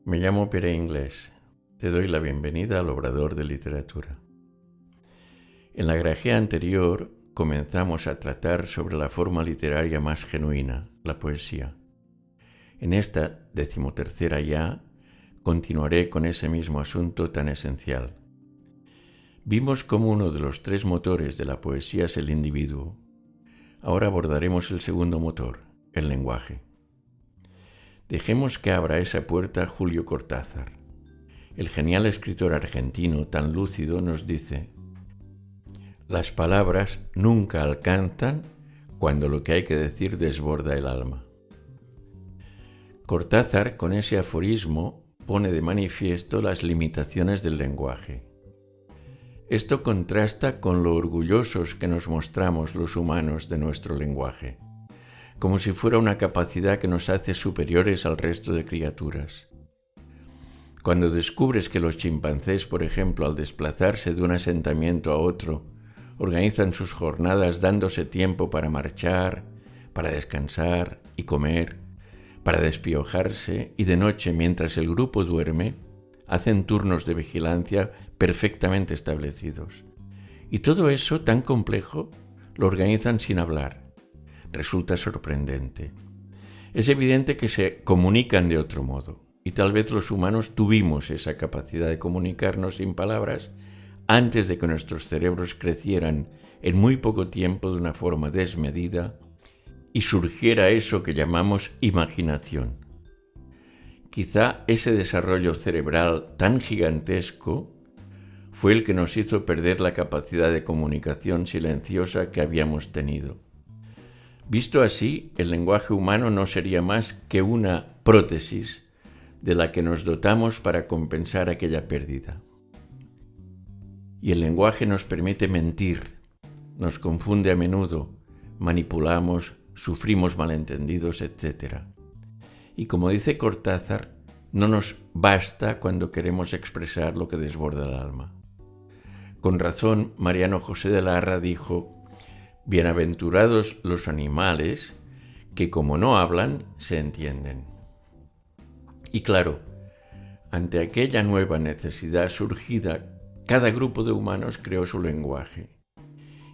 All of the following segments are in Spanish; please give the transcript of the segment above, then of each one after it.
Me llamo Pere Inglés. Te doy la bienvenida al Obrador de Literatura. En la grajea anterior comenzamos a tratar sobre la forma literaria más genuina, la poesía. En esta 13ª ya continuaré con ese mismo asunto tan esencial. Vimos cómo uno de los 3 motores de la poesía es el individuo. Ahora abordaremos el segundo motor, el lenguaje. Dejemos que abra esa puerta Julio Cortázar. El genial escritor argentino tan lúcido nos dice: las palabras nunca alcanzan cuando lo que hay que decir desborda el alma. Cortázar, con ese aforismo, pone de manifiesto las limitaciones del lenguaje. Esto contrasta con lo orgullosos que nos mostramos los humanos de nuestro lenguaje, como si fuera una capacidad que nos hace superiores al resto de criaturas. Cuando descubres que los chimpancés, por ejemplo, al desplazarse de un asentamiento a otro, organizan sus jornadas dándose tiempo para marchar, para descansar y comer, para despiojarse, y de noche, mientras el grupo duerme, hacen turnos de vigilancia perfectamente establecidos. Y todo eso tan complejo lo organizan sin hablar. Resulta sorprendente. Es evidente que se comunican de otro modo, y tal vez los humanos tuvimos esa capacidad de comunicarnos sin palabras antes de que nuestros cerebros crecieran en muy poco tiempo de una forma desmedida y surgiera eso que llamamos imaginación. Quizá ese desarrollo cerebral tan gigantesco fue el que nos hizo perder la capacidad de comunicación silenciosa que habíamos tenido. Visto así, el lenguaje humano no sería más que una prótesis de la que nos dotamos para compensar aquella pérdida. Y el lenguaje nos permite mentir, nos confunde a menudo, manipulamos, sufrimos malentendidos, etc. Y como dice Cortázar, no nos basta cuando queremos expresar lo que desborda el alma. Con razón, Mariano José de Larra dijo: bienaventurados los animales que, como no hablan, se entienden. Y claro, ante aquella nueva necesidad surgida, cada grupo de humanos creó su lenguaje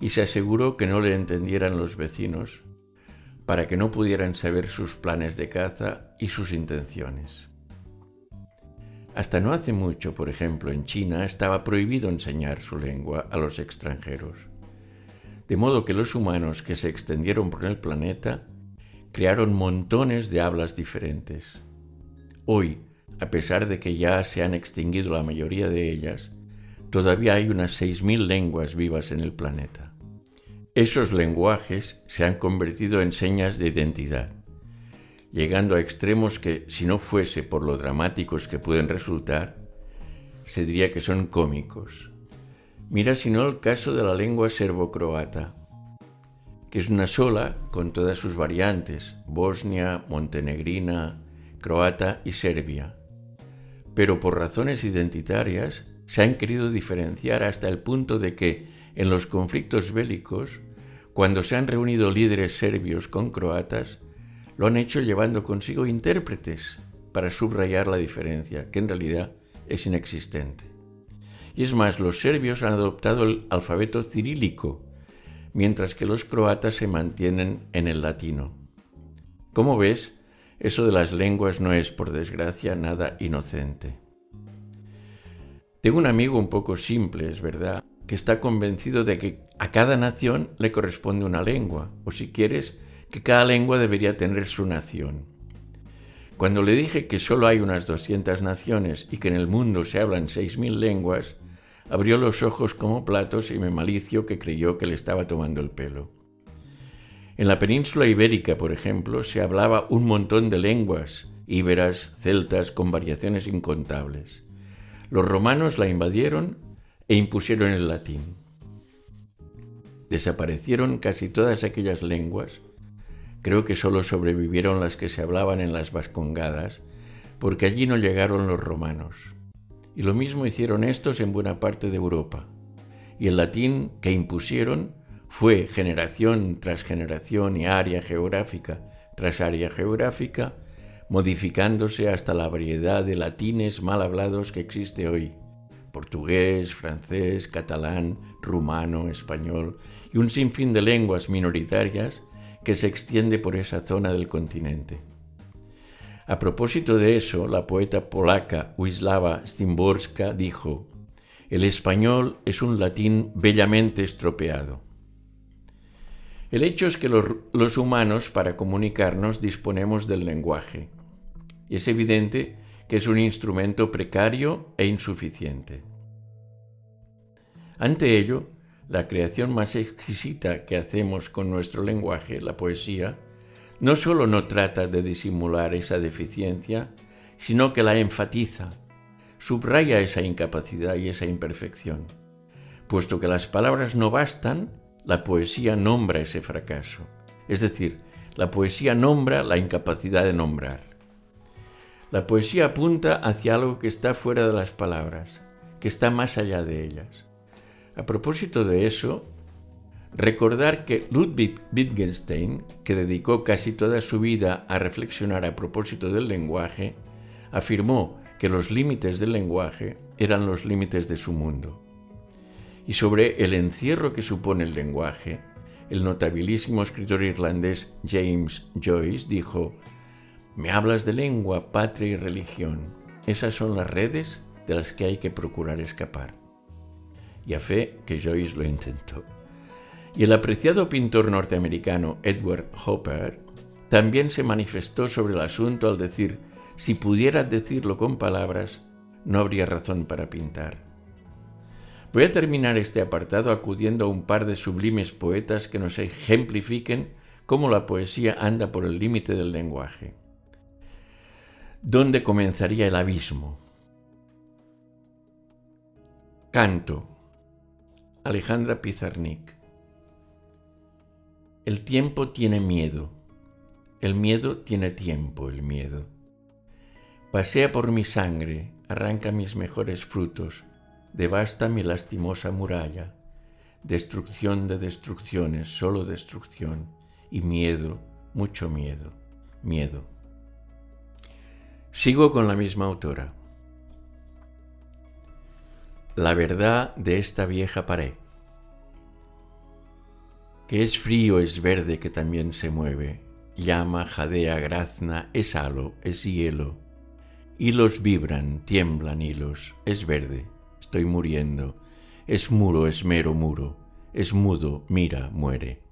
y se aseguró que no le entendieran los vecinos para que no pudieran saber sus planes de caza y sus intenciones. Hasta no hace mucho, por ejemplo, en China estaba prohibido enseñar su lengua a los extranjeros. De modo que los humanos que se extendieron por el planeta crearon montones de hablas diferentes. Hoy, a pesar de que ya se han extinguido la mayoría de ellas, todavía hay unas 6.000 lenguas vivas en el planeta. Esos lenguajes se han convertido en señas de identidad, llegando a extremos que, si no fuese por lo dramáticos que pueden resultar, se diría que son cómicos. Mira si no el caso de la lengua serbo-croata, que es una sola con todas sus variantes: bosnia, montenegrina, croata y serbia. Pero por razones identitarias se han querido diferenciar hasta el punto de que en los conflictos bélicos, cuando se han reunido líderes serbios con croatas, lo han hecho llevando consigo intérpretes para subrayar la diferencia, que en realidad es inexistente. Y es más, los serbios han adoptado el alfabeto cirílico, mientras que los croatas se mantienen en el latino. Como ves, eso de las lenguas no es, por desgracia, nada inocente. Tengo un amigo un poco simple, es verdad, que está convencido de que a cada nación le corresponde una lengua, o si quieres, que cada lengua debería tener su nación. Cuando le dije que solo hay unas 200 naciones y que en el mundo se hablan 6.000 lenguas, abrió los ojos como platos y me malició que creyó que le estaba tomando el pelo. En la península ibérica, por ejemplo, se hablaba un montón de lenguas, íberas, celtas, con variaciones incontables. Los romanos la invadieron e impusieron el latín. Desaparecieron casi todas aquellas lenguas. Creo que solo sobrevivieron las que se hablaban en las Vascongadas, porque allí no llegaron los romanos. Y lo mismo hicieron estos en buena parte de Europa. Y el latín que impusieron fue generación tras generación y área geográfica tras área geográfica modificándose hasta la variedad de latines mal hablados que existe hoy: portugués, francés, catalán, rumano, español y un sinfín de lenguas minoritarias que se extiende por esa zona del continente. A propósito de eso, la poeta polaca Wisława Szymborska dijo: «El español es un latín bellamente estropeado». El hecho es que los humanos, para comunicarnos, disponemos del lenguaje, y es evidente que es un instrumento precario e insuficiente. Ante ello, la creación más exquisita que hacemos con nuestro lenguaje, la poesía, no solo no trata de disimular esa deficiencia, sino que la enfatiza, subraya esa incapacidad y esa imperfección. Puesto que las palabras no bastan, la poesía nombra ese fracaso. Es decir, la poesía nombra la incapacidad de nombrar. La poesía apunta hacia algo que está fuera de las palabras, que está más allá de ellas. A propósito de eso, recordar que Ludwig Wittgenstein, que dedicó casi toda su vida a reflexionar a propósito del lenguaje, afirmó que los límites del lenguaje eran los límites de su mundo. Y sobre el encierro que supone el lenguaje, el notabilísimo escritor irlandés James Joyce dijo: «Me hablas de lengua, patria y religión. Esas son las redes de las que hay que procurar escapar». Y a fe que Joyce lo intentó. Y el apreciado pintor norteamericano Edward Hopper también se manifestó sobre el asunto al decir: «Si pudiera decirlo con palabras, no habría razón para pintar». Voy a terminar este apartado acudiendo a un par de sublimes poetas que nos ejemplifiquen cómo la poesía anda por el límite del lenguaje. ¿Dónde comenzaría el abismo? Canto, Alejandra Pizarnik. El tiempo tiene miedo, el miedo tiene tiempo, el miedo. Pasea por mi sangre, arranca mis mejores frutos, devasta mi lastimosa muralla, destrucción de destrucciones, solo destrucción, y miedo, mucho miedo, miedo. Sigo con la misma autora. La verdad de esta vieja pared, que es frío, es verde, que también se mueve, llama, jadea, grazna, es halo, es hielo, hilos vibran, tiemblan hilos, es verde, estoy muriendo, es muro, es mero muro, es mudo, mira, muere.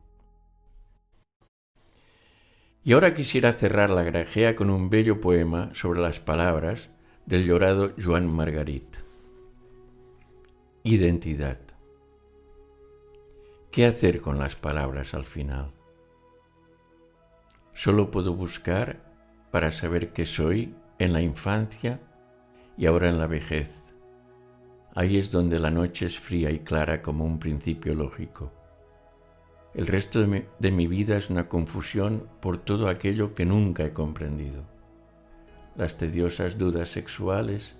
Y ahora quisiera cerrar la grajea con un bello poema sobre las palabras del llorado Joan Margarit. Identidad. ¿Qué hacer con las palabras al final? Solo puedo buscar para saber qué soy en la infancia y ahora en la vejez. Ahí es donde la noche es fría y clara como un principio lógico. El resto de mi vida es una confusión por todo aquello que nunca he comprendido. Las tediosas dudas sexuales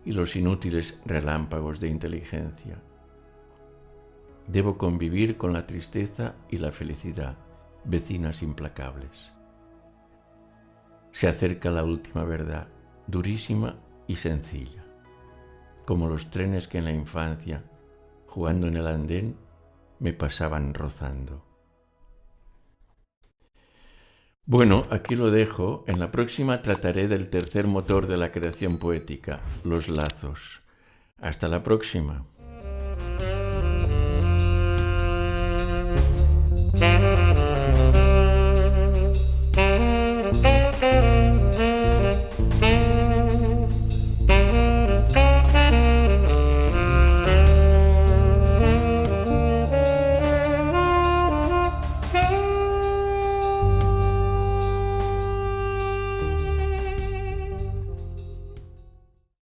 y los inútiles relámpagos de inteligencia. Debo convivir con la tristeza y la felicidad, vecinas implacables. Se acerca la última verdad, durísima y sencilla, como los trenes que en la infancia, jugando en el andén, me pasaban rozando. Bueno, aquí lo dejo. En la próxima trataré del tercer motor de la creación poética, los lazos. Hasta la próxima.